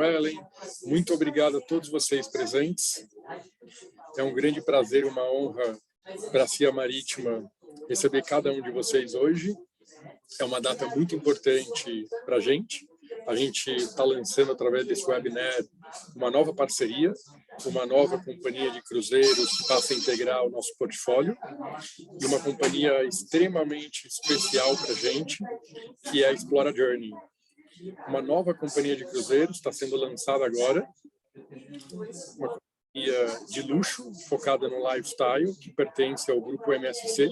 Suelen. Muito obrigado a todos vocês presentes. É um grande prazer e uma honra para a CIA Marítima receber cada um de vocês hoje. É uma data muito importante para a gente. A gente está lançando, através desse webinar, uma nova parceria, uma nova companhia de cruzeiros que passa a integrar o nosso portfólio, e uma companhia extremamente especial para a gente, que é a Explora Journey. Uma nova companhia de cruzeiros está sendo lançada agora, uma companhia de luxo, focada no lifestyle, que pertence ao grupo MSC,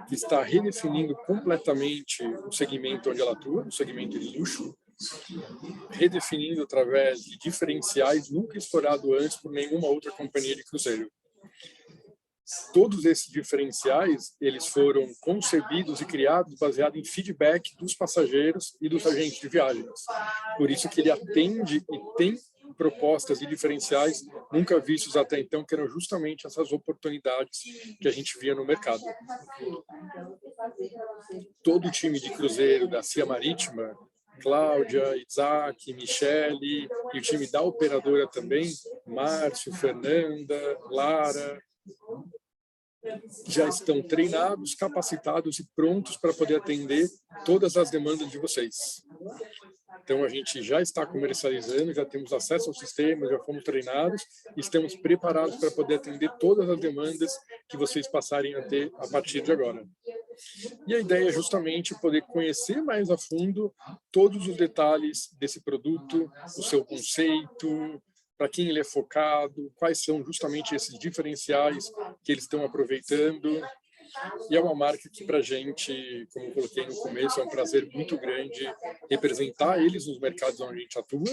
que está redefinindo completamente o segmento onde ela atua, o segmento de luxo, redefinindo através de diferenciais nunca explorados antes por nenhuma outra companhia de cruzeiro. Todos esses diferenciais, eles foram concebidos e criados baseado em feedback dos passageiros e dos agentes de viagens. Por isso que ele atende e tem propostas e diferenciais nunca vistos até então, que eram justamente essas oportunidades que a gente via no mercado. Todo o time de cruzeiro da CIA Marítima, Cláudia, Isaac, Michele, e o time da operadora também, Márcio, Fernanda, Lara, já estão treinados, capacitados e prontos para poder atender todas as demandas de vocês. Então, a gente já está comercializando, já temos acesso ao sistema, já fomos treinados e estamos preparados para poder atender todas as demandas que vocês passarem a ter a partir de agora. E a ideia é justamente poder conhecer mais a fundo todos os detalhes desse produto, o seu conceito, para quem ele é focado, quais são justamente esses diferenciais que eles estão aproveitando. E é uma marca que, para a gente, como eu coloquei no começo, é um prazer muito grande representar eles nos mercados onde a gente atua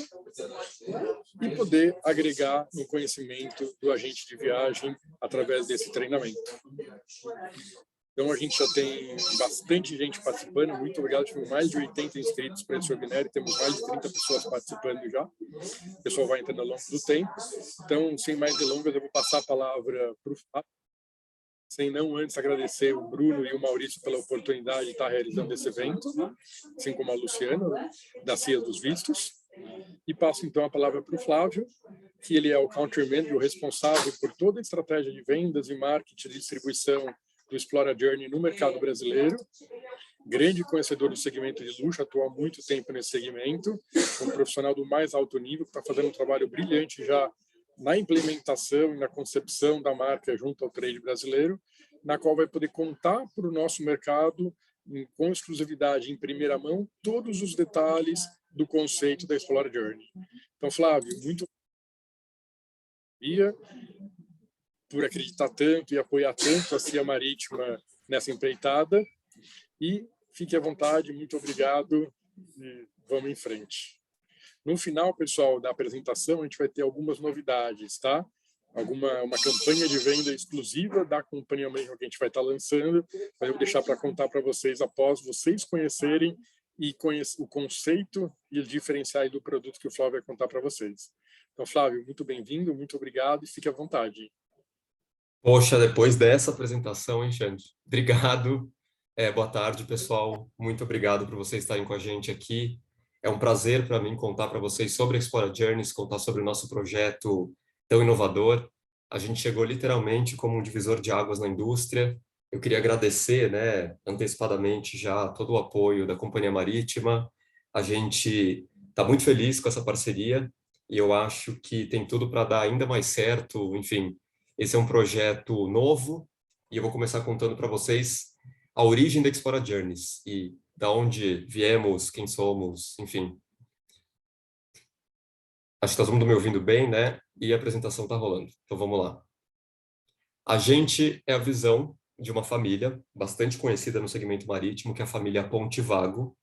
e poder agregar no conhecimento do agente de viagem através desse treinamento. Então, a gente já tem bastante gente participando. Muito obrigado. Tivemos mais de 80 inscritos para esse webinar e temos mais de 30 pessoas participando já. O pessoal vai entrando ao longo do tempo. Então, sem mais delongas, eu vou passar a palavra para o Fábio. Sem não antes agradecer o Bruno e o Maurício pela oportunidade de estar realizando esse evento, assim como a Luciana, da CIA dos Vistos. E passo, então, a palavra para o Flávio, que ele é o Country Manager, o responsável por toda a estratégia de vendas e marketing e distribuição do Explora Journey no mercado brasileiro. Grande conhecedor do segmento de luxo, atua há muito tempo nesse segmento, um profissional do mais alto nível, que está fazendo um trabalho brilhante já na implementação e na concepção da marca junto ao trade brasileiro, na qual vai poder contar para o nosso mercado, com exclusividade, em primeira mão, todos os detalhes do conceito da Explora Journey. Então, Flávio, muito obrigado por acreditar tanto e apoiar tanto a CIA Marítima nessa empreitada. E fique à vontade, muito obrigado e vamos em frente. No final, pessoal, da apresentação, a gente vai ter algumas novidades, tá? Uma campanha de venda exclusiva da companhia mesmo que a gente vai estar lançando, mas eu vou deixar para contar para vocês após vocês conhecerem e o conceito e os diferenciais do produto que o Flávio vai contar para vocês. Então, Flávio, muito bem-vindo, muito obrigado e fique à vontade. Poxa, depois dessa apresentação, hein, Xande? Obrigado. Boa tarde, pessoal. Muito obrigado por vocês estarem com a gente aqui. É um prazer para mim contar para vocês sobre a Explora Journeys, contar sobre o nosso projeto tão inovador. A gente chegou literalmente como um divisor de águas na indústria. Eu queria agradecer, né, antecipadamente já todo o apoio da Companhia Marítima. A gente está muito feliz com essa parceria e eu acho que tem tudo para dar ainda mais certo. Enfim, esse é um projeto novo e eu vou começar contando para vocês a origem da Explora Journeys e da onde viemos, quem somos, enfim. Acho que está todo mundo me ouvindo bem, né? E a apresentação está rolando. Então vamos lá. A gente é a visão de uma família bastante conhecida no segmento marítimo, que é a família Pontevago.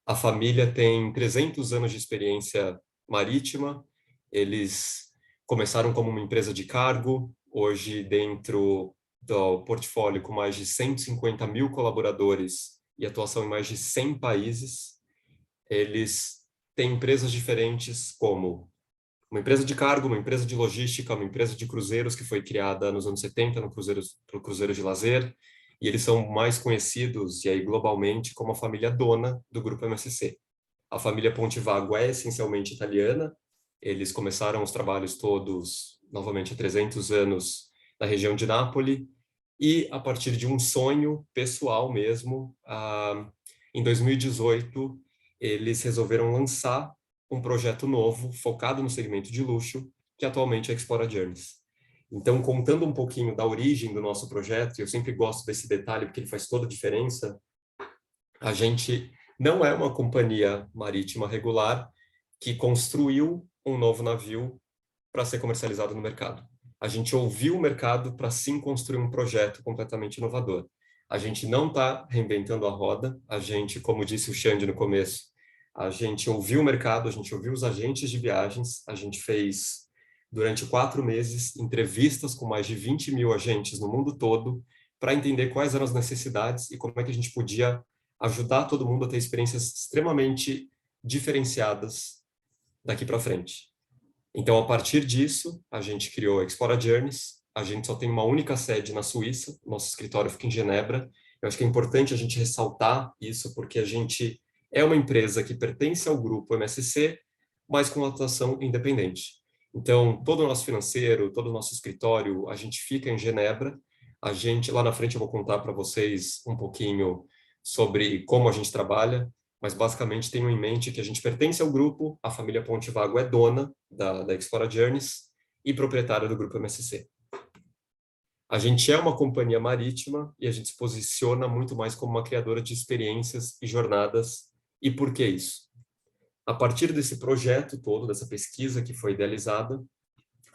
A família tem 300 anos de experiência marítima. Eles começaram como uma empresa de cargo, hoje dentro do portfólio com mais de 150 mil colaboradores e atuação em mais de 100 países. Eles têm empresas diferentes como uma empresa de cargo, uma empresa de logística, uma empresa de cruzeiros que foi criada nos anos 70 no cruzeiro de lazer, e eles são mais conhecidos, e aí globalmente, como a família dona do Grupo MSC. A família Pontevago é essencialmente italiana. Eles começaram os trabalhos todos, novamente, há 300 anos na região de Nápoles, e a partir de um sonho pessoal mesmo, em 2018, eles resolveram lançar um projeto novo, focado no segmento de luxo, que atualmente é a Explora Journeys. Então, contando um pouquinho da origem do nosso projeto, e eu sempre gosto desse detalhe porque ele faz toda a diferença, a gente não é uma companhia marítima regular que construiu um novo navio para ser comercializado no mercado. A gente ouviu o mercado para sim construir um projeto completamente inovador. A gente não está reinventando a roda, a gente, como disse o Xande no começo, a gente ouviu o mercado, a gente ouviu os agentes de viagens, a gente fez, durante 4 meses, entrevistas com mais de 20 mil agentes no mundo todo para entender quais eram as necessidades e como é que a gente podia ajudar todo mundo a ter experiências extremamente diferenciadas daqui para frente. Então, a partir disso, a gente criou a Explora Journeys. A gente só tem uma única sede na Suíça, nosso escritório fica em Genebra. Eu acho que é importante a gente ressaltar isso, porque a gente é uma empresa que pertence ao grupo MSC, mas com atuação independente. Então, todo o nosso financeiro, todo o nosso escritório, a gente fica em Genebra. A gente, lá na frente eu vou contar para vocês um pouquinho sobre como a gente trabalha, mas basicamente tenham em mente que a gente pertence ao grupo, a família Pontevago é dona da Explora Journeys e proprietária do grupo MSC. A gente é uma companhia marítima e a gente se posiciona muito mais como uma criadora de experiências e jornadas. E por que isso? A partir desse projeto todo, dessa pesquisa que foi idealizada,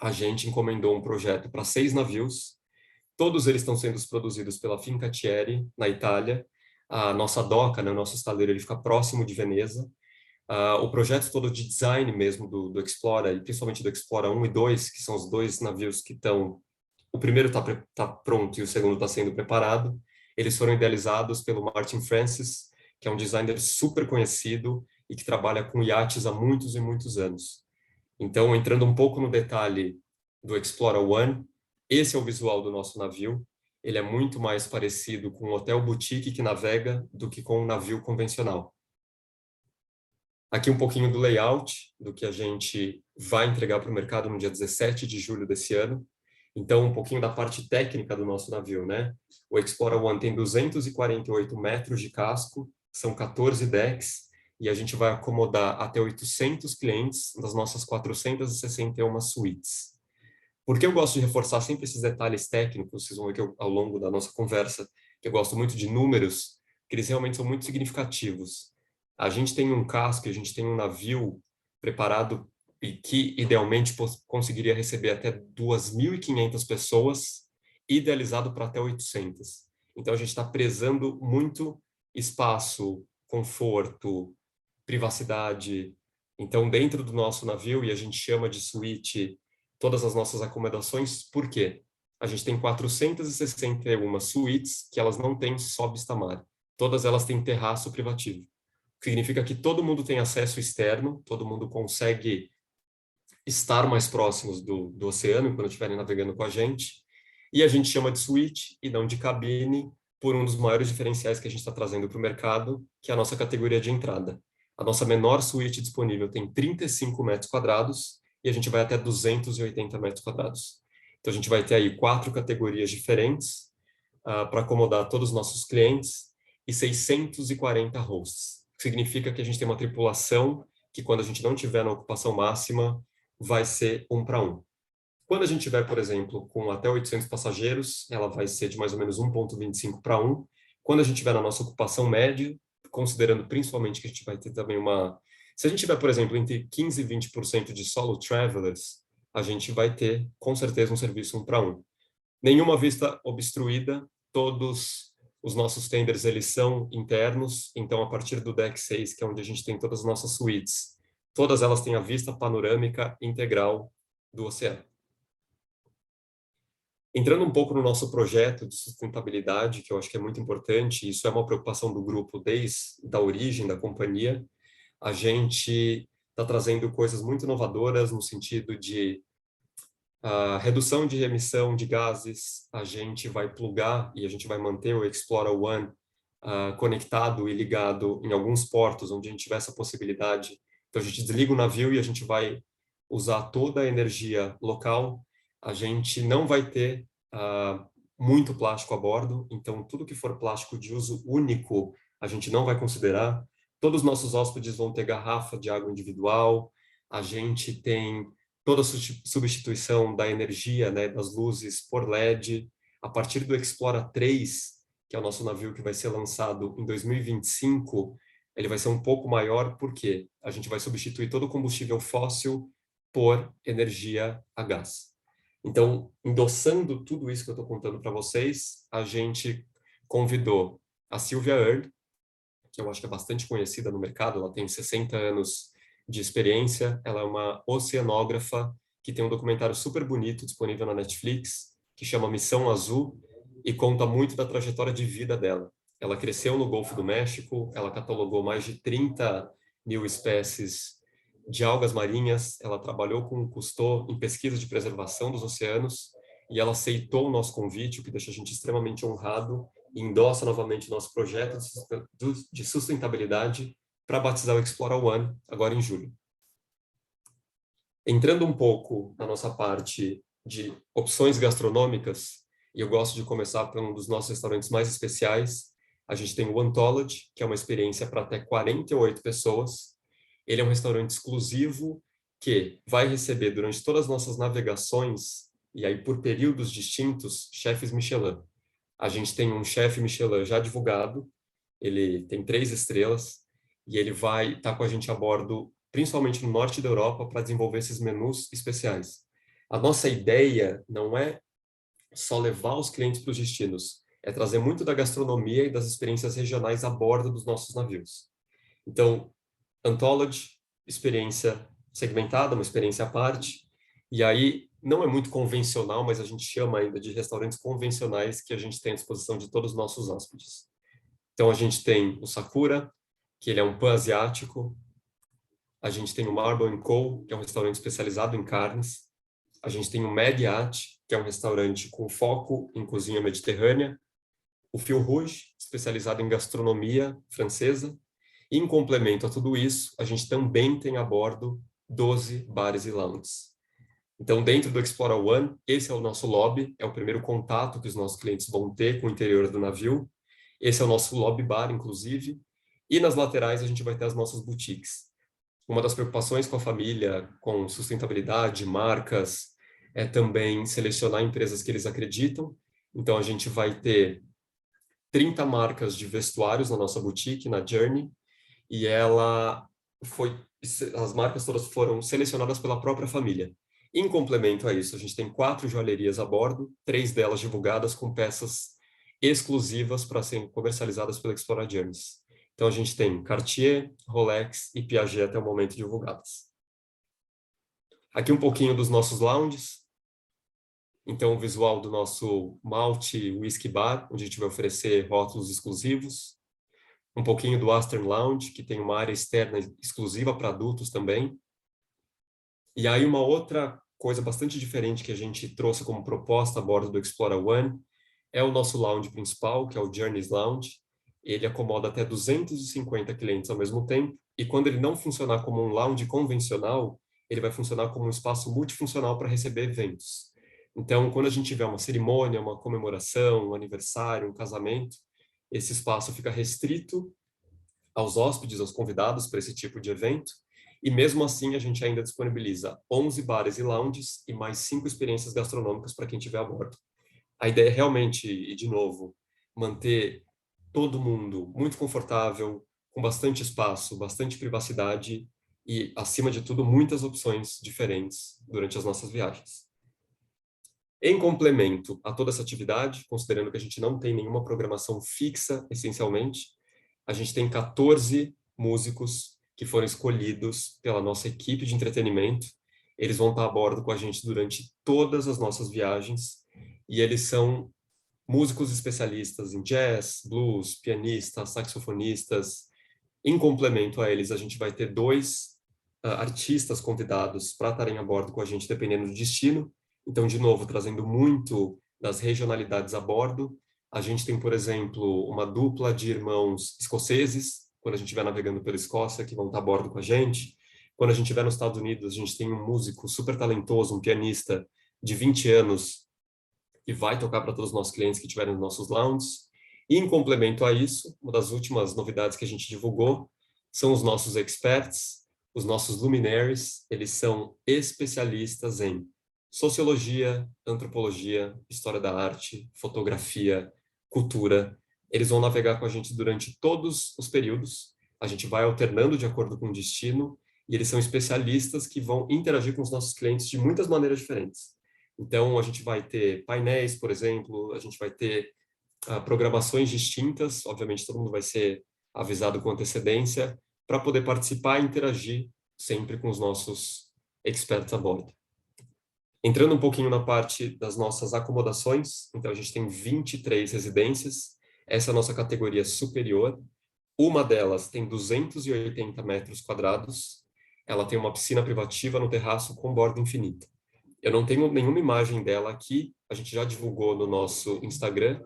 a gente encomendou um projeto para 6 navios. Todos eles estão sendo produzidos pela Fincantieri, na Itália. A nossa doca, né, o nosso estaleiro, ele fica próximo de Veneza. O projeto todo de design mesmo do Explora, e principalmente do Explora 1 e 2, que são os 2 navios que estão... O primeiro está pronto e o segundo está sendo preparado. Eles foram idealizados pelo Martin Francis, que é um designer super conhecido e que trabalha com iates há muitos e muitos anos. Então, entrando um pouco no detalhe do Explora One, esse é o visual do nosso navio. Ele é muito mais parecido com um hotel boutique que navega do que com um navio convencional. Aqui um pouquinho do layout, do que a gente vai entregar para o mercado no dia 17 de julho desse ano. Então, um pouquinho da parte técnica do nosso navio, né? O Explora One tem 248 metros de casco, são 14 decks, e a gente vai acomodar até 800 clientes das nossas 461 suítes. Por que eu gosto de reforçar sempre esses detalhes técnicos? Vocês vão ver que ao longo da nossa conversa, que eu gosto muito de números, que eles realmente são muito significativos. A gente tem um casco, a gente tem um navio preparado e que idealmente conseguiria receber até 2.500 pessoas, idealizado para até 800. Então a gente está prezando muito espaço, conforto, privacidade. Então, dentro do nosso navio, e a gente chama de suíte todas as nossas acomodações, por quê? A gente tem 461 suítes que elas não têm só vista-mar. Todas elas têm terraço privativo. Significa que todo mundo tem acesso externo, todo mundo consegue estar mais próximos do oceano quando estiverem navegando com a gente. E a gente chama de suíte e não de cabine, por um dos maiores diferenciais que a gente está trazendo para o mercado, que é a nossa categoria de entrada. A nossa menor suíte disponível tem 35 metros quadrados e a gente vai até 280 metros quadrados. Então, a gente vai ter aí 4 categorias diferentes para acomodar todos os nossos clientes e 640 hosts. Significa que a gente tem uma tripulação que, quando a gente não tiver na ocupação máxima, vai ser 1 para 1. Quando a gente tiver, por exemplo, com até 800 passageiros, ela vai ser de mais ou menos 1,25 para 1. Quando a gente tiver na nossa ocupação média, considerando principalmente que a gente vai ter também uma... Se a gente tiver, por exemplo, entre 15% e 20% de solo travelers, a gente vai ter, com certeza, um serviço 1 para 1. Nenhuma vista obstruída, todos os nossos tenders, eles são internos, então a partir do deck 6, que é onde a gente tem todas as nossas suítes, todas elas têm a vista panorâmica integral do oceano. Entrando um pouco no nosso projeto de sustentabilidade, que eu acho que é muito importante, isso é uma preocupação do grupo desde a origem da companhia, a gente está trazendo coisas muito inovadoras no sentido de redução de emissão de gases. A gente vai plugar e a gente vai manter o Explora One conectado e ligado em alguns portos onde a gente tiver essa possibilidade. Então, a gente desliga o navio e a gente vai usar toda a energia local. A gente não vai ter muito plástico a bordo, então tudo que for plástico de uso único, a gente não vai considerar. Todos os nossos hóspedes vão ter garrafa de água individual, a gente tem toda a substituição da energia, né, das luzes por LED. A partir do Explora 3, que é o nosso navio que vai ser lançado em 2025, ele vai ser um pouco maior, porque a gente vai substituir todo o combustível fóssil por energia a gás. Então, endossando tudo isso que eu estou contando para vocês, a gente convidou a Sylvia Earle, que eu acho que é bastante conhecida no mercado, ela tem 60 anos de experiência, ela é uma oceanógrafa que tem um documentário super bonito disponível na Netflix, que chama Missão Azul, e conta muito da trajetória de vida dela. Ela cresceu no Golfo do México, ela catalogou mais de 30 mil espécies de algas marinhas, ela trabalhou com o Cousteau em pesquisa de preservação dos oceanos, e ela aceitou o nosso convite, o que deixa a gente extremamente honrado, e endossa novamente o nosso projeto de sustentabilidade para batizar o Explora One, agora em julho. Entrando um pouco na nossa parte de opções gastronômicas, e eu gosto de começar por um dos nossos restaurantes mais especiais, a gente tem o Anthology, que é uma experiência para até 48 pessoas. Ele é um restaurante exclusivo que vai receber durante todas as nossas navegações, e aí por períodos distintos, chefes Michelin. A gente tem um chefe Michelin já divulgado, ele tem 3 estrelas, e ele vai estar com a gente a bordo, principalmente no norte da Europa, para desenvolver esses menus especiais. A nossa ideia não é só levar os clientes para os destinos, é trazer muito da gastronomia e das experiências regionais a bordo dos nossos navios. Então, Anthology, experiência segmentada, uma experiência à parte, e aí não é muito convencional, mas a gente chama ainda de restaurantes convencionais que a gente tem à disposição de todos os nossos hóspedes. Então, a gente tem o Sakura, que ele é um pan asiático, a gente tem o Marble & Co., que é um restaurante especializado em carnes, a gente tem o Mediat, que é um restaurante com foco em cozinha mediterrânea, o Fil Rouge, especializado em gastronomia francesa, e em complemento a tudo isso, a gente também tem a bordo 12 bares e lounges. Então, dentro do Explora One, esse é o nosso lobby, é o primeiro contato que os nossos clientes vão ter com o interior do navio. Esse é o nosso lobby bar, inclusive. E nas laterais a gente vai ter as nossas boutiques. Uma das preocupações com a família, com sustentabilidade, marcas, é também selecionar empresas que eles acreditam. Então, a gente vai ter 30 marcas de vestuários na nossa boutique, na Journey, e as marcas todas foram selecionadas pela própria família. Em complemento a isso, a gente tem 4 joalherias a bordo, 3 delas divulgadas com peças exclusivas para serem comercializadas pela Explora Journeys. Então, a gente tem Cartier, Rolex e Piaget até o momento divulgadas. Aqui um pouquinho dos nossos lounges. Então, o visual do nosso Malte Whisky Bar, onde a gente vai oferecer rótulos exclusivos. Um pouquinho do Astern Lounge, que tem uma área externa exclusiva para adultos também. E aí uma outra coisa bastante diferente que a gente trouxe como proposta a bordo do Explora One é o nosso lounge principal, que é o Journeys Lounge. Ele acomoda até 250 clientes ao mesmo tempo, e quando ele não funcionar como um lounge convencional, ele vai funcionar como um espaço multifuncional para receber eventos. Então, quando a gente tiver uma cerimônia, uma comemoração, um aniversário, um casamento, esse espaço fica restrito aos hóspedes, aos convidados para esse tipo de evento, e mesmo assim a gente ainda disponibiliza 11 bares e lounges e mais 5 experiências gastronômicas para quem estiver a bordo. A ideia é realmente, e de novo, manter todo mundo muito confortável, com bastante espaço, bastante privacidade e, acima de tudo, muitas opções diferentes durante as nossas viagens. Em complemento a toda essa atividade, considerando que a gente não tem nenhuma programação fixa, essencialmente, a gente tem 14 músicos que foram escolhidos pela nossa equipe de entretenimento. Eles vão estar a bordo com a gente durante todas as nossas viagens, e eles são músicos especialistas em jazz, blues, pianistas, saxofonistas. Em complemento a eles, a gente vai ter 2 artistas convidados para estarem a bordo com a gente, dependendo do destino. Então, de novo, trazendo muito das regionalidades a bordo. A gente tem, por exemplo, uma dupla de irmãos escoceses, quando a gente estiver navegando pela Escócia, que vão estar a bordo com a gente. Quando a gente estiver nos Estados Unidos, a gente tem um músico super talentoso, um pianista de 20 anos, que vai tocar para todos os nossos clientes que estiverem nos nossos lounges. E, em complemento a isso, uma das últimas novidades que a gente divulgou são os nossos experts, os nossos luminaries. Eles são especialistas em sociologia, antropologia, história da arte, fotografia, cultura. Eles vão navegar com a gente durante todos os períodos. A gente vai alternando de acordo com o destino e eles são especialistas que vão interagir com os nossos clientes de muitas maneiras diferentes. Então, a gente vai ter painéis, por exemplo, a gente vai ter programações distintas, obviamente todo mundo vai ser avisado com antecedência, para poder participar e interagir sempre com os nossos experts a bordo. Entrando um pouquinho na parte das nossas acomodações, então a gente tem 23 residências, essa é a nossa categoria superior, uma delas tem 280 metros quadrados, ela tem uma piscina privativa no terraço com borda infinita. Eu não tenho nenhuma imagem dela aqui, a gente já divulgou no nosso Instagram,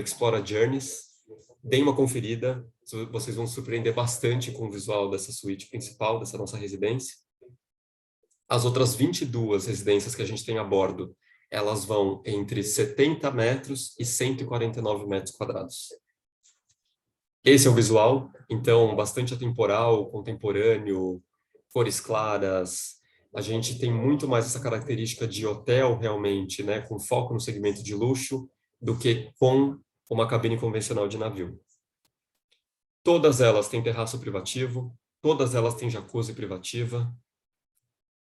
@explorajourneys. Deem uma conferida, vocês vão se surpreender bastante com o visual dessa suíte principal, dessa nossa residência. As outras 22 residências que a gente tem a bordo, elas vão entre 70 metros e 149 metros quadrados. Esse é o visual, então bastante atemporal, contemporâneo, cores claras. A gente tem muito mais essa característica de hotel realmente, né, com foco no segmento de luxo, do que com uma cabine convencional de navio. Todas elas têm terraço privativo, todas elas têm jacuzzi privativa.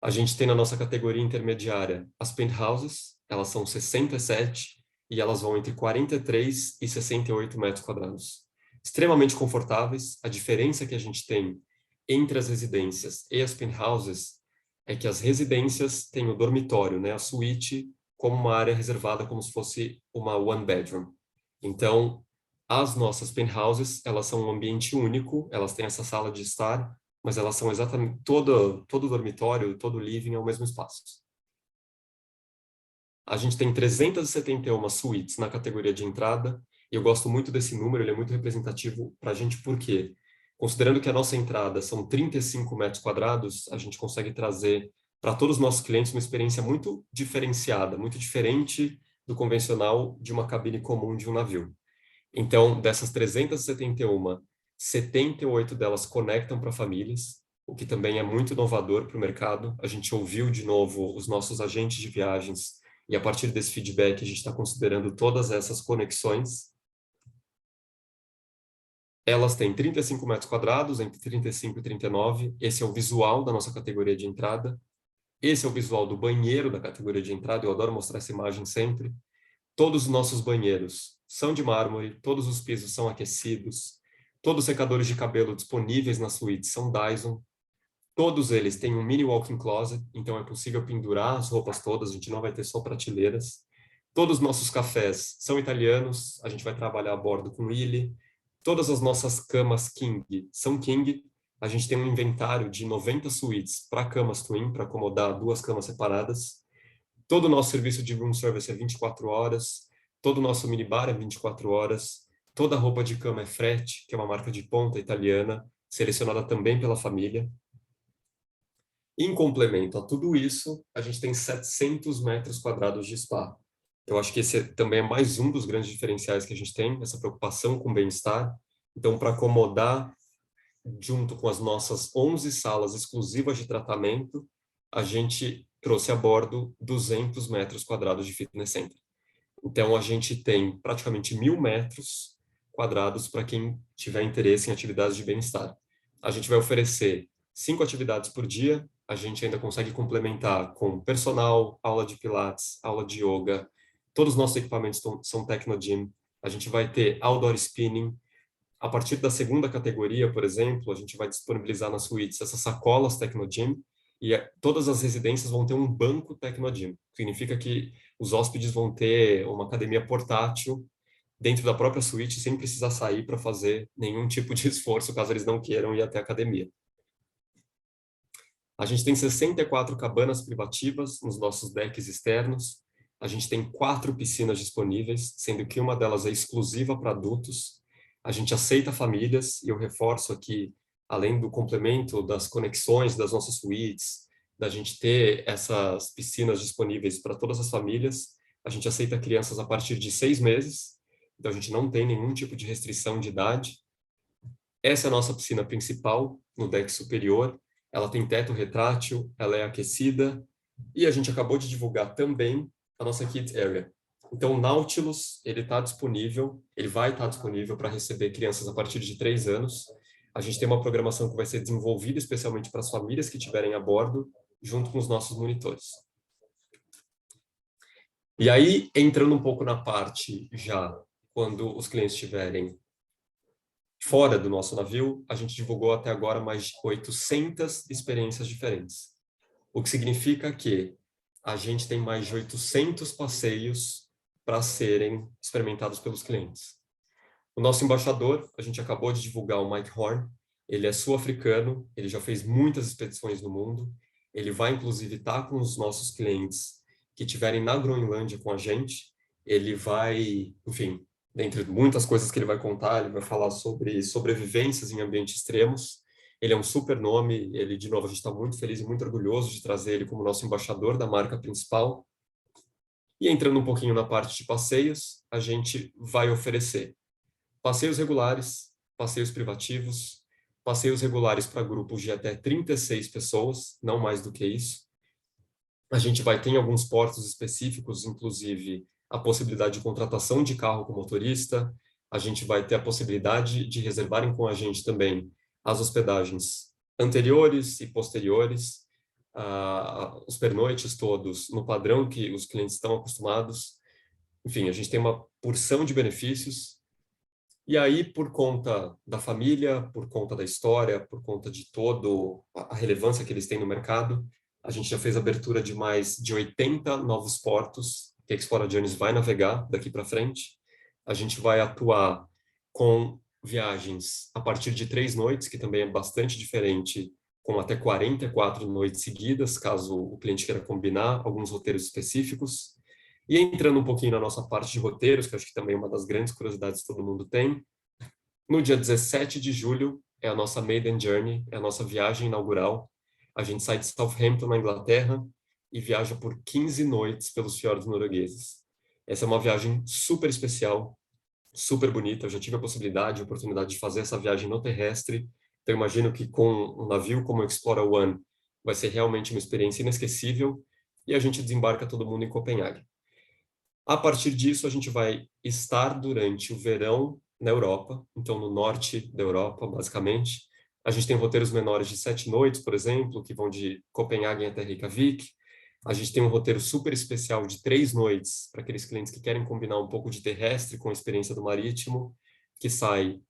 A gente tem na nossa categoria intermediária as penthouses, elas são 67 e elas vão entre 43 e 68 metros quadrados. Extremamente confortáveis. A diferença que a gente tem entre as residências e as penthouses é que as residências têm o dormitório, né, a suíte, como uma área reservada como se fosse uma one bedroom. Então, as nossas penthouses, elas são um ambiente único, elas têm essa sala de estar, mas elas são exatamente todo o dormitório, todo o living é o mesmo espaço. A gente tem 371 suítes na categoria de entrada, e eu gosto muito desse número, ele é muito representativo para a gente, por quê? Considerando que a nossa entrada são 35 metros quadrados, a gente consegue trazer para todos os nossos clientes uma experiência muito diferenciada, muito diferente do convencional de uma cabine comum de um navio. Então, dessas 371, 78 delas conectam para famílias, o que também é muito inovador para o mercado. A gente ouviu de novo os nossos agentes de viagens e a partir desse feedback a gente está considerando todas essas conexões. Elas têm 35 metros quadrados, entre 35 e 39. Esse é o visual da nossa categoria de entrada. Esse é o visual do banheiro da categoria de entrada. Eu adoro mostrar essa imagem sempre. Todos os nossos banheiros são de mármore, todos os pisos são aquecidos, todos os secadores de cabelo disponíveis na suíte são Dyson. Todos eles têm um mini walk-in closet, então é possível pendurar as roupas todas, a gente não vai ter só prateleiras. Todos os nossos cafés são italianos, a gente vai trabalhar a bordo com Illy. Todas as nossas camas King são King. A gente tem um inventário de 90 suítes para camas twin, para acomodar 2 camas separadas. Todo o nosso serviço de room service é 24 horas. Todo o nosso minibar é 24 horas. Toda a roupa de cama é Frete, que é uma marca de ponta italiana, selecionada também pela família. Em complemento a tudo isso, a gente tem 700 metros quadrados de spa. Eu acho que esse também é mais um dos grandes diferenciais que a gente tem, essa preocupação com o bem-estar. Então, para acomodar, junto com as nossas 11 salas exclusivas de tratamento, a gente trouxe a bordo 200 metros quadrados de fitness center. Então, a gente tem praticamente 1.000 metros quadrados para quem tiver interesse em atividades de bem-estar. A gente vai oferecer 5 atividades por dia, a gente ainda consegue complementar com personal, aula de pilates, aula de yoga, todos os nossos equipamentos são Technogym, a gente vai ter outdoor spinning. A partir da segunda categoria, por exemplo, a gente vai disponibilizar nas suítes essas sacolas Technogym e todas as residências vão ter um banco Technogym. Significa que os hóspedes vão ter uma academia portátil dentro da própria suíte sem precisar sair para fazer nenhum tipo de esforço, caso eles não queiram ir até a academia. A gente tem 64 cabanas privativas nos nossos decks externos. A gente tem 4 piscinas disponíveis, sendo que uma delas é exclusiva para adultos. A gente aceita famílias, e eu reforço aqui, além do complemento das conexões das nossas suítes, da gente ter essas piscinas disponíveis para todas as famílias, a gente aceita crianças a partir de 6 meses, então a gente não tem nenhum tipo de restrição de idade. Essa é a nossa piscina principal, no deck superior. Ela tem teto retrátil, ela é aquecida, e a gente acabou de divulgar também a nossa Kids Area. Então, o Nautilus, ele vai estar disponível para receber crianças a partir de 3 anos. A gente tem uma programação que vai ser desenvolvida especialmente para as famílias que estiverem a bordo, junto com os nossos monitores. E aí, entrando um pouco na parte já, quando os clientes estiverem fora do nosso navio, a gente divulgou até agora mais de 800 experiências diferentes. O que significa que a gente tem mais de 800 passeios para serem experimentados pelos clientes. O nosso embaixador, a gente acabou de divulgar o Mike Horn, ele é sul-africano, ele já fez muitas expedições no mundo, ele vai inclusive estar com os nossos clientes que estiverem na Groenlândia com a gente, ele vai, enfim, dentre muitas coisas que ele vai contar, ele vai falar sobre sobrevivências em ambientes extremos. Ele é um super nome, ele, de novo, a gente está muito feliz e muito orgulhoso de trazer ele como nosso embaixador da marca principal. E entrando um pouquinho na parte de passeios, a gente vai oferecer passeios regulares, passeios privativos, passeios regulares para grupos de até 36 pessoas, não mais do que isso. A gente vai ter em alguns portos específicos, inclusive, a possibilidade de contratação de carro com motorista. A gente vai ter a possibilidade de reservarem com a gente também as hospedagens anteriores e posteriores, os pernoites todos no padrão que os clientes estão acostumados. Enfim, a gente tem uma porção de benefícios. E aí, por conta da família, por conta da história, por conta de toda a relevância que eles têm no mercado, a gente já fez a abertura de mais de 80 novos portos que a Explora Journeys vai navegar daqui para frente. A gente vai atuar com viagens a partir de 3 noites, que também é bastante diferente, com até 44 noites seguidas, caso o cliente queira combinar alguns roteiros específicos. E entrando um pouquinho na nossa parte de roteiros, que eu acho que também é uma das grandes curiosidades que todo mundo tem, no dia 17 de julho é a nossa Maiden Journey, é a nossa viagem inaugural. A gente sai de Southampton, na Inglaterra, e viaja por 15 noites pelos fiordes noruegueses. Essa é uma viagem super especial, super bonita. Eu já tive a oportunidade de fazer essa viagem no terrestre. Então, imagino que com um navio como o Explora One vai ser realmente uma experiência inesquecível. E a gente desembarca todo mundo em Copenhague. A partir disso, a gente vai estar durante o verão na Europa, então no norte da Europa, basicamente. A gente tem roteiros menores de 7 noites, por exemplo, que vão de Copenhague até Reykjavik. A gente tem um roteiro super especial de 3 noites para aqueles clientes que querem combinar um pouco de terrestre com a experiência do marítimo, que sai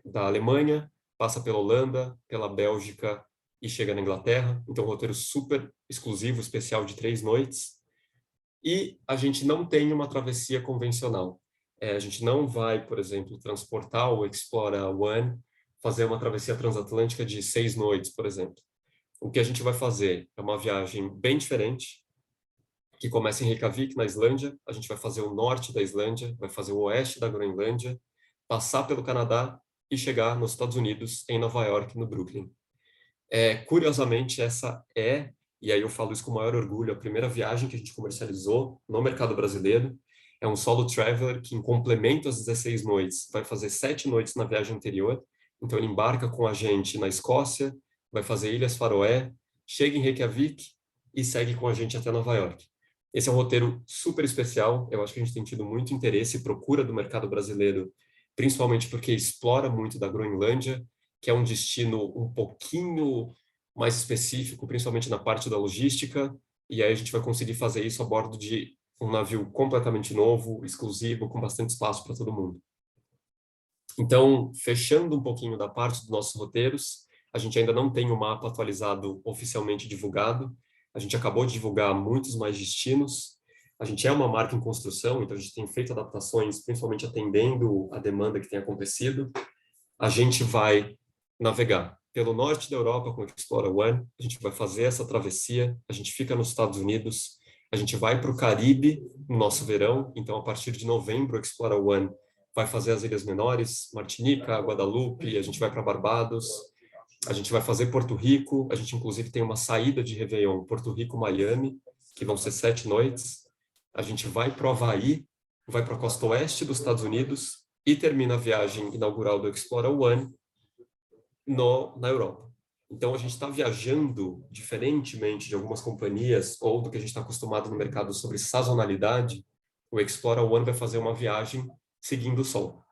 da Alemanha, passa pela Holanda, pela Bélgica e chega na Inglaterra. Então, um roteiro super exclusivo, especial de 3 noites. E a gente não tem uma travessia convencional. A gente não vai, por exemplo, transportar o Explora One, fazer uma travessia transatlântica de 6 noites, por exemplo. O que a gente vai fazer é uma viagem bem diferente, que começa em Reykjavik, na Islândia. A gente vai fazer o norte da Islândia, vai fazer o oeste da Groenlândia, passar pelo Canadá e chegar nos Estados Unidos, em Nova York, no Brooklyn. Curiosamente, essa e aí eu falo isso com o maior orgulho, a primeira viagem que a gente comercializou no mercado brasileiro. É um solo traveler que, em complemento às 16 noites, vai fazer 7 noites na viagem anterior. Então, ele embarca com a gente na Escócia, vai fazer Ilhas Faroé, chega em Reykjavik e segue com a gente até Nova York. Esse é um roteiro super especial. Eu acho que a gente tem tido muito interesse e procura do mercado brasileiro, principalmente porque explora muito da Groenlândia, que é um destino um pouquinho mais específico, principalmente na parte da logística, e aí a gente vai conseguir fazer isso a bordo de um navio completamente novo, exclusivo, com bastante espaço para todo mundo. Então, fechando um pouquinho da parte dos nossos roteiros, a gente ainda não tem o mapa atualizado oficialmente divulgado, a gente acabou de divulgar muitos mais destinos, a gente é uma marca em construção, então a gente tem feito adaptações, principalmente atendendo a demanda que tem acontecido. A gente vai navegar pelo norte da Europa com o Explora One, a gente vai fazer essa travessia, a gente fica nos Estados Unidos, A gente vai para o Caribe no nosso verão, então a partir de novembro, o Explora One vai fazer as Ilhas Menores, Martinica, Guadalupe, a gente vai para Barbados, a gente vai fazer Porto Rico, a gente inclusive tem uma saída de Réveillon, Porto Rico, Miami, que vão ser 7 noites. A gente vai para o Havaí, vai para a costa oeste dos Estados Unidos e termina a viagem inaugural do Explora One na Europa. Então, a gente está viajando, diferentemente de algumas companhias ou do que a gente está acostumado no mercado sobre sazonalidade, o Explora One vai fazer uma viagem seguindo o sol.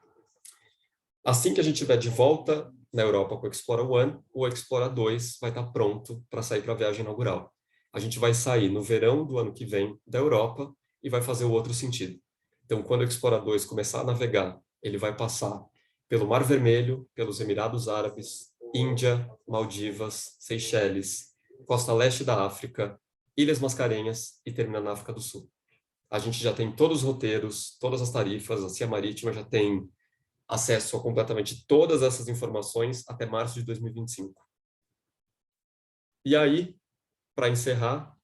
Assim que a gente estiver de volta na Europa com o Explora One, o Explora 2 vai estar pronto para sair para a viagem inaugural. A gente vai sair no verão do ano que vem da Europa e vai fazer o outro sentido. Então, quando o Explora 2 começar a navegar, ele vai passar pelo Mar Vermelho, pelos Emirados Árabes, Índia, Maldivas, Seychelles, costa leste da África, Ilhas Mascarenhas e termina na África do Sul. A gente já tem todos os roteiros, todas as tarifas, a CIA Marítima já tem acesso a completamente todas essas informações até março de 2025. E aí, para encerrar,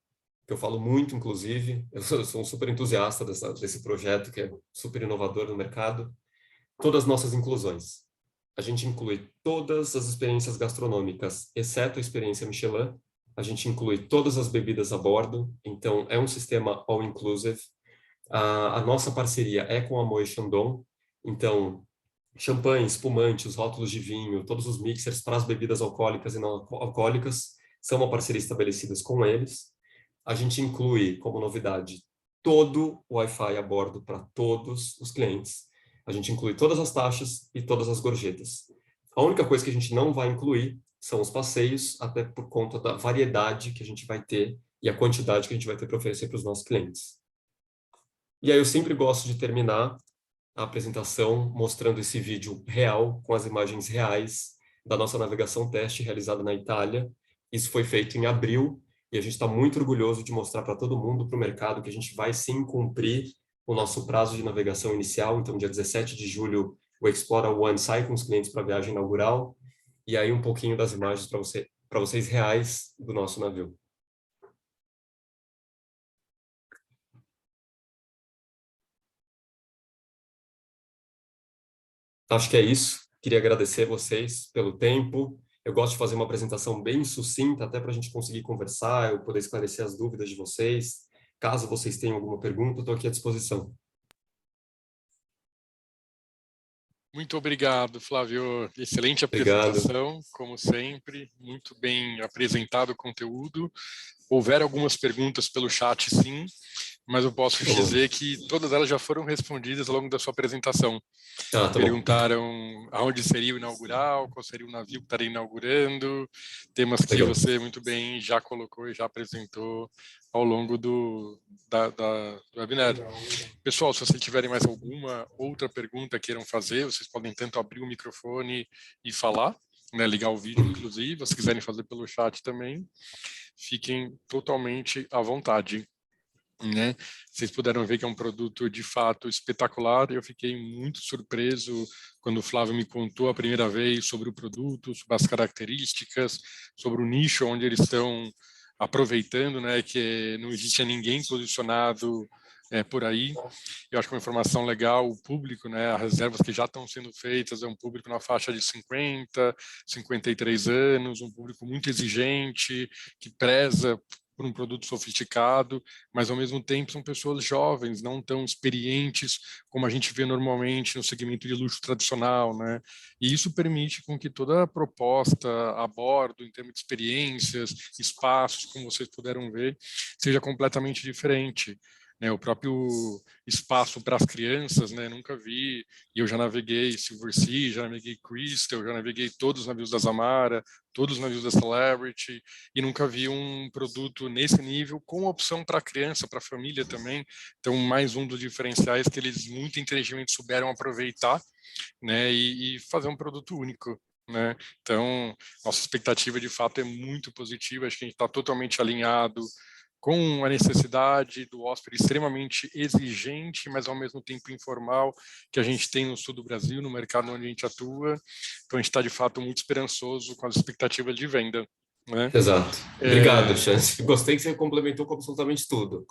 que eu falo muito, inclusive, eu sou um super entusiasta desse projeto, que é super inovador no mercado, todas as nossas inclusões. A gente inclui todas as experiências gastronômicas, exceto a experiência Michelin. A gente inclui todas as bebidas a bordo, então é um sistema all-inclusive. A nossa parceria é com a Moët Chandon, então champanhe, espumante, os rótulos de vinho, todos os mixers para as bebidas alcoólicas e não alcoólicas são uma parceria estabelecidas com eles. A gente inclui, como novidade, todo o Wi-Fi a bordo para todos os clientes. A gente inclui todas as taxas e todas as gorjetas. A única coisa que a gente não vai incluir são os passeios, até por conta da variedade que a gente vai ter e a quantidade que a gente vai ter para oferecer para os nossos clientes. E aí eu sempre gosto de terminar a apresentação mostrando esse vídeo real, com as imagens reais da nossa navegação teste realizada na Itália. Isso foi feito em abril e a gente está muito orgulhoso de mostrar para todo mundo, para o mercado, que a gente vai sim cumprir o nosso prazo de navegação inicial. Então, dia 17 de julho, o Explora One sai com os clientes para a viagem inaugural. E aí um pouquinho das imagens para vocês reais do nosso navio. Acho que é isso. Queria agradecer vocês pelo tempo. Eu gosto de fazer uma apresentação bem sucinta, até para a gente conseguir conversar, eu poder esclarecer as dúvidas de vocês. Caso vocês tenham alguma pergunta, estou aqui à disposição. Muito obrigado, Flávio. Excelente Obrigado. apresentação, como sempre. Muito bem apresentado o conteúdo. Houveram algumas perguntas pelo chat, sim, mas eu posso te dizer que todas elas já foram respondidas ao longo da sua apresentação. Tá Perguntaram aonde seria o inaugural, qual seria o navio que estaria inaugurando, temas que você muito bem já colocou e já apresentou ao longo do webinar. Pessoal, se vocês tiverem mais alguma outra pergunta queiram fazer, vocês podem tanto abrir o microfone e falar, né, ligar o vídeo, inclusive, se quiserem fazer pelo chat também, fiquem totalmente à vontade. Né? Vocês puderam ver que é um produto de fato espetacular. Eu fiquei muito surpreso quando o Flávio me contou a primeira vez sobre o produto, sobre as características, sobre o nicho onde eles estão aproveitando, né? Que não existe ninguém posicionado por aí. Eu acho que é uma informação legal. O público, né? As reservas que já estão sendo feitas é um público na faixa de 50, 53 anos, um público muito exigente, que preza por um produto sofisticado, mas ao mesmo tempo são pessoas jovens, não tão experientes como a gente vê normalmente no segmento de luxo tradicional, né? E isso permite com que toda a proposta a bordo, em termos de experiências, espaços, como vocês puderam ver, seja completamente diferente. Né, o próprio espaço para as crianças, né, nunca vi, e eu já naveguei Silversea, já naveguei Crystal, já naveguei todos os navios da Zamara, todos os navios da Celebrity, e nunca vi um produto nesse nível, com opção para a criança, para a família também. Então, mais um dos diferenciais que eles muito inteligentemente souberam aproveitar, né, e fazer um produto único. Né? Então, nossa expectativa de fato é muito positiva, acho que a gente está totalmente alinhado com a necessidade do hóspede extremamente exigente, mas ao mesmo tempo informal, que a gente tem no sul do Brasil, no mercado onde a gente atua. Então, a gente está, de fato, muito esperançoso com as expectativas de venda. Né? Exato. Obrigado, Chance. Gostei que você complementou com absolutamente tudo.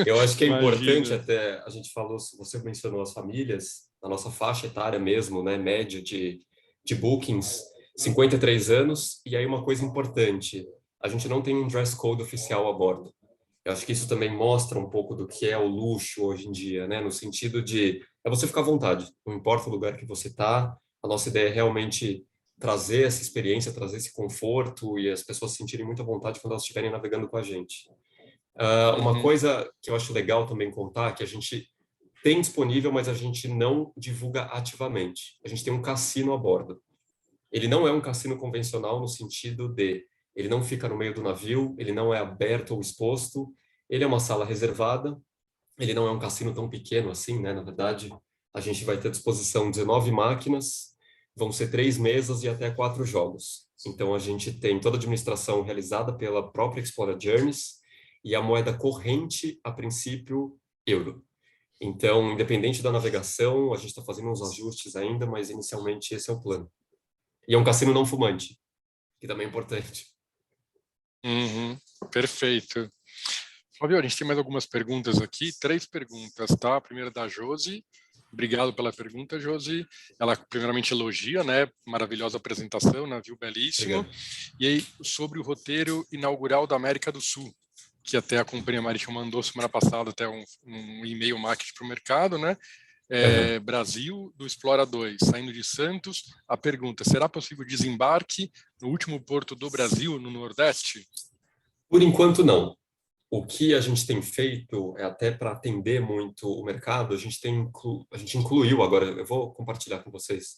Eu acho que é importante Imagina. até, a gente falou, você mencionou as famílias, a nossa faixa etária mesmo, né, média de bookings, 53 anos, e aí uma coisa importante, a gente não tem um dress code oficial a bordo. Eu acho que isso também mostra um pouco do que é o luxo hoje em dia, né, no sentido de, é você ficar à vontade, não importa o lugar que você está, a nossa ideia é realmente trazer essa experiência, trazer esse conforto e as pessoas se sentirem muito à vontade quando elas estiverem navegando com a gente. Uma Uhum, coisa que eu acho legal também contar, que a gente tem disponível, mas a gente não divulga ativamente. A gente tem um cassino a bordo. Ele não é um cassino convencional no sentido de ele não fica no meio do navio, ele não é aberto ou exposto, ele é uma sala reservada, ele não é um cassino tão pequeno assim, né? Na verdade, a gente vai ter à disposição 19 máquinas, vão ser 3 mesas e até 4 jogos. Então, a gente tem toda a administração realizada pela própria Explora Journeys e a moeda corrente, a princípio, euro. Então, independente da navegação, a gente está fazendo uns ajustes ainda, mas inicialmente esse é o plano. E é um cassino não fumante, que também é importante. uhum, perfeito. Fábio, a gente tem mais algumas perguntas aqui, 3 perguntas, tá? A primeira da Josi. Obrigado pela pergunta, Josi. Ela primeiramente elogia, né? Maravilhosa apresentação, navio belíssimo. Obrigado. E aí, sobre o roteiro inaugural da América do Sul, que até a Companhia Marítima mandou semana passada até um e-mail marketing para o mercado, né? Uhum. Brasil do Explora 2, saindo de Santos. A pergunta, será possível desembarque no último porto do Brasil, no Nordeste? Por enquanto, não. O que a gente tem feito é até para atender muito o mercado, a gente incluiu agora, eu vou compartilhar com vocês.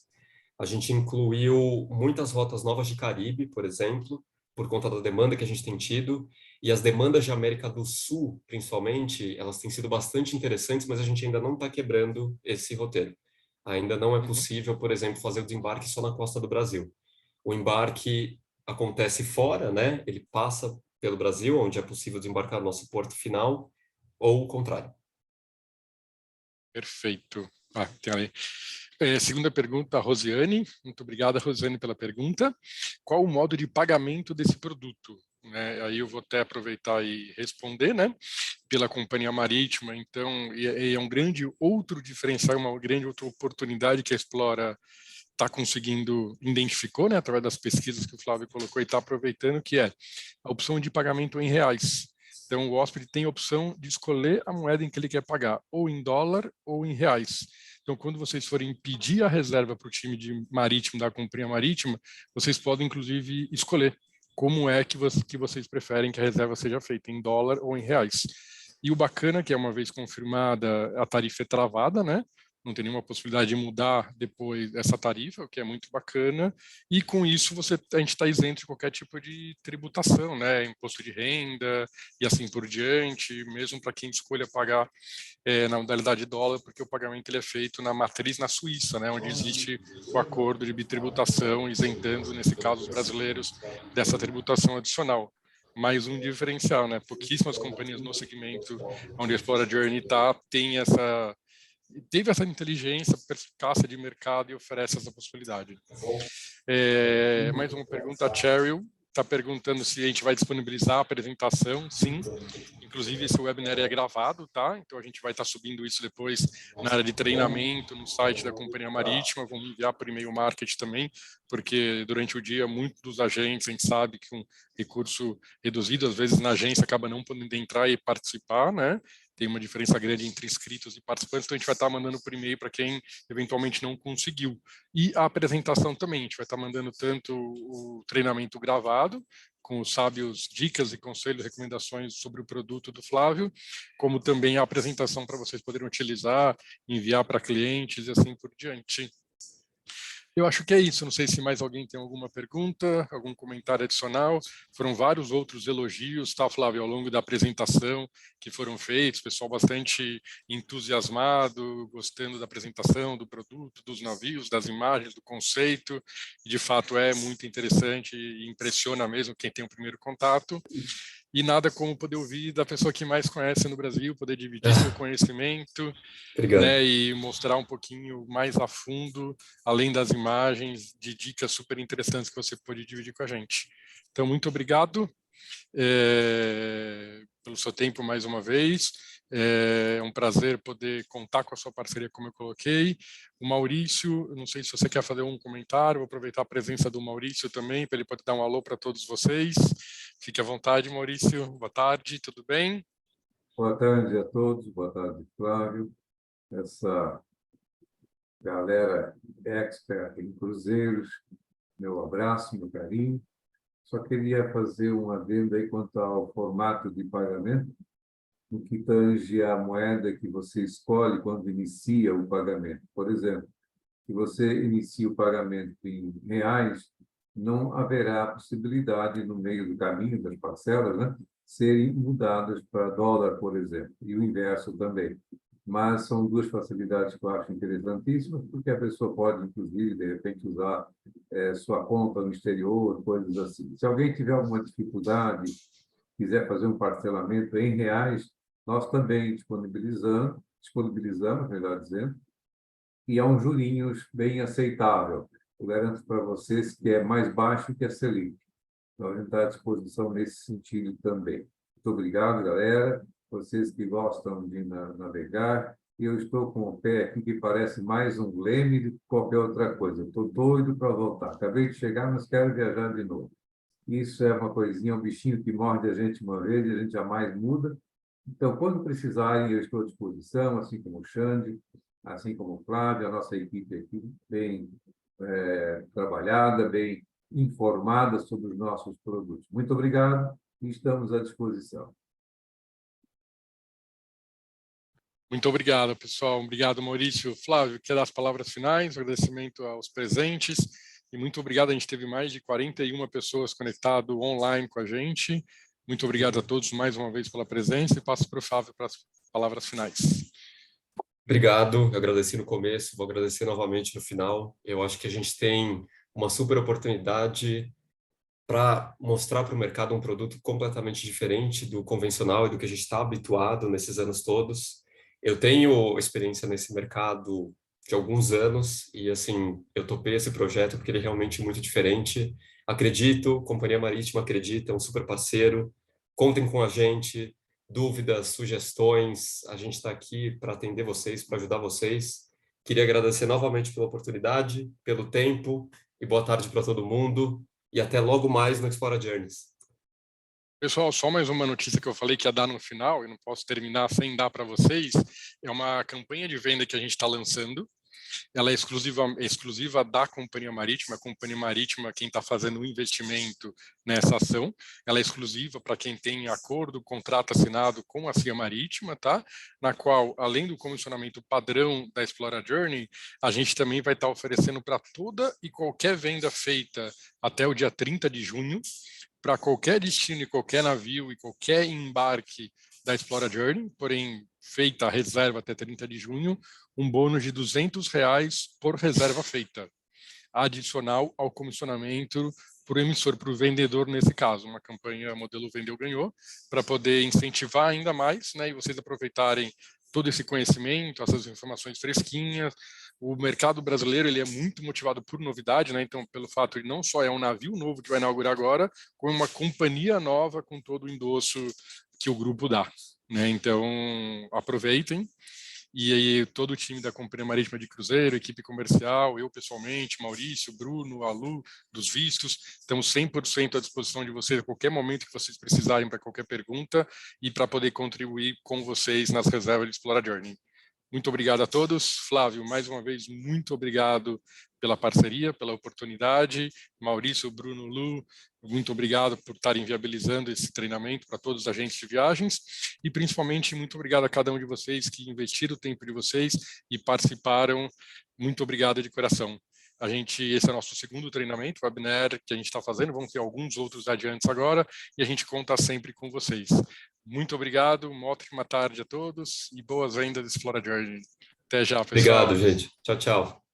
A gente incluiu muitas rotas novas de Caribe, por exemplo, por conta da demanda que a gente tem tido, e as demandas de América do Sul, principalmente, elas têm sido bastante interessantes, mas a gente ainda não está quebrando esse roteiro. Ainda não é Uhum. possível, por exemplo, fazer o desembarque só na costa do Brasil. O embarque acontece fora, né? Ele passa pelo Brasil, onde é possível desembarcar no nosso porto final, ou o contrário. Perfeito. Tem ali. Segunda pergunta, Rosiane. Muito obrigada, Rosiane, pela pergunta. Qual o modo de pagamento desse produto? Né, aí eu vou até aproveitar e responder, né? Pela companhia marítima, então, é um grande outro diferencial, uma grande outra oportunidade que a Explora está conseguindo, identificou, né, através das pesquisas que o Flávio colocou e está aproveitando, que é a opção de pagamento em reais. Então, o hóspede tem a opção de escolher a moeda em que ele quer pagar, ou em dólar ou em reais. Então, quando vocês forem pedir a reserva para o time de marítimo da companhia marítima, vocês podem, inclusive, escolher como é que vocês preferem que a reserva seja feita, em dólar ou em reais. E o bacana, que é uma vez confirmada, a tarifa é travada, né? Não tem nenhuma possibilidade de mudar depois essa tarifa, o que é muito bacana. E com isso a gente está isento de qualquer tipo de tributação, né? Imposto de renda e assim por diante, mesmo para quem escolha pagar na modalidade dólar, porque o pagamento ele é feito na matriz na Suíça, né? Onde existe o acordo de bitributação, isentando, nesse caso, os brasileiros dessa tributação adicional. Mais um diferencial, né? Pouquíssimas companhias no segmento onde a Explora Journey teve essa inteligência, perspicácia de mercado e oferece essa possibilidade. Mais uma pergunta, a Cheryl está perguntando se a gente vai disponibilizar a apresentação. Sim, inclusive esse webinar é gravado, tá? Então a gente vai estar subindo isso depois na área de treinamento, no site da Companhia Marítima, vamos enviar por e-mail marketing também, porque durante o dia muitos dos agentes, a gente sabe que com recurso reduzido, às vezes na agência acaba não podendo entrar e participar, né? Tem uma diferença grande entre inscritos e participantes, então a gente vai estar mandando por e-mail para quem eventualmente não conseguiu. E a apresentação também, a gente vai estar mandando tanto o treinamento gravado, com os sábios dicas e conselhos, recomendações sobre o produto do Flávio, como também a apresentação para vocês poderem utilizar, enviar para clientes e assim por diante. Eu acho que é isso. Não sei se mais alguém tem alguma pergunta, algum comentário adicional. Foram vários outros elogios, tá, Flávio, ao longo da apresentação que foram feitos. Pessoal bastante entusiasmado, gostando da apresentação, do produto, dos navios, das imagens, do conceito. De fato, é muito interessante e impressiona mesmo quem tem o primeiro contato. E nada como poder ouvir da pessoa que mais conhece no Brasil, poder dividir seu conhecimento, Obrigado. né, e mostrar um pouquinho mais a fundo, além das imagens, de dicas super interessantes que você pode dividir com a gente. Então, muito obrigado pelo seu tempo mais uma vez. É um prazer poder contar com a sua parceria, como eu coloquei. O Maurício, eu não sei se você quer fazer um comentário, vou aproveitar a presença do Maurício também, para ele poder dar um alô para todos vocês. Fique à vontade, Maurício. Boa tarde, tudo bem? Boa tarde a todos, boa tarde, Flávio. Essa galera expert em cruzeiros, meu abraço, meu carinho. Só queria fazer um adendo aí quanto ao formato de pagamento, no que tange a moeda que você escolhe quando inicia o pagamento. Por exemplo, se você inicia o pagamento em reais, não haverá possibilidade, no meio do caminho das parcelas, né, serem mudadas para dólar, por exemplo, e o inverso também. Mas são duas facilidades que eu acho interessantíssimas, porque a pessoa pode, inclusive, de repente, usar sua conta no exterior, coisas assim. Se alguém tiver alguma dificuldade, quiser fazer um parcelamento em reais, nós também disponibilizamos, melhor dizendo, e há um jurinhos bem aceitável. Eu garanto para vocês que é mais baixo que a Selic. Então, a gente está à disposição nesse sentido também. Muito obrigado, galera. Vocês que gostam de navegar. Eu estou com o pé aqui que parece mais um leme do que qualquer outra coisa. Estou doido para voltar. Acabei de chegar, mas quero viajar de novo. Isso é uma coisinha, um bichinho que morde a gente uma vez e a gente jamais muda. Então, quando precisarem, eu estou à disposição, assim como o Xande, assim como o Flávio, a nossa equipe aqui bem trabalhada, bem informada sobre os nossos produtos. Muito obrigado e estamos à disposição. Muito obrigado, pessoal. Obrigado, Maurício. Flávio, quer dar as palavras finais? Agradecimento aos presentes. E muito obrigado, a gente teve mais de 41 pessoas conectadas online com a gente. Muito obrigado a todos mais uma vez pela presença e passo para o Flávio para as palavras finais. Obrigado, eu agradeci no começo, vou agradecer novamente no final. Eu acho que a gente tem uma super oportunidade para mostrar para o mercado um produto completamente diferente do convencional e do que a gente está habituado nesses anos todos. Eu tenho experiência nesse mercado de alguns anos e, assim, eu topei esse projeto porque ele é realmente muito diferente. Acredito, Companhia Marítima acredita, é um super parceiro. Contem com a gente, dúvidas, sugestões, a gente está aqui para atender vocês, para ajudar vocês. Queria agradecer novamente pela oportunidade, pelo tempo e boa tarde para todo mundo. E até logo mais no Explora Journeys. Pessoal, só mais uma notícia que eu falei que ia dar no final, e não posso terminar sem dar para vocês, é uma campanha de venda que a gente está lançando. Ela é exclusiva da Companhia Marítima. A Companhia Marítima, quem está fazendo o investimento nessa ação, ela é exclusiva para quem tem acordo, contrato assinado com a CIA Marítima, tá? Na qual, além do comissionamento padrão da Explora Journey, a gente também vai estar oferecendo para toda e qualquer venda feita até o dia 30 de junho, para qualquer destino e qualquer navio e qualquer embarque da Explora Journey, porém feita a reserva até 30 de junho, um bônus de R$200 por reserva feita, adicional ao comissionamento para o emissor, para o vendedor nesse caso, uma campanha modelo Vendeu Ganhou, para poder incentivar ainda mais, né, e vocês aproveitarem todo esse conhecimento, essas informações fresquinhas. O mercado brasileiro ele é muito motivado por novidade, né? Então, pelo fato de não só é um navio novo que vai inaugurar agora, como uma companhia nova com todo o endosso que o grupo dá, né? Então, aproveitem. E aí, todo o time da Companhia Marítima de Cruzeiro, equipe comercial, eu pessoalmente, Maurício, Bruno, Alu, dos vistos, estamos 100% à disposição de vocês a qualquer momento que vocês precisarem para qualquer pergunta e para poder contribuir com vocês nas reservas de Explora Journey. Muito obrigado a todos. Flávio, mais uma vez, muito obrigado pela parceria, pela oportunidade. Maurício, Bruno, Lu, muito obrigado por estarem viabilizando esse treinamento para todos os agentes de viagens. E, principalmente, muito obrigado a cada um de vocês que investiram o tempo de vocês e participaram. Muito obrigado de coração. Esse é o nosso segundo treinamento, webinar que a gente está fazendo. Vamos ter alguns outros adiantes agora e a gente conta sempre com vocês. Muito obrigado, uma ótima tarde a todos e boas vendas de Explora Journey. Até já, pessoal. Obrigado, gente. Tchau, tchau.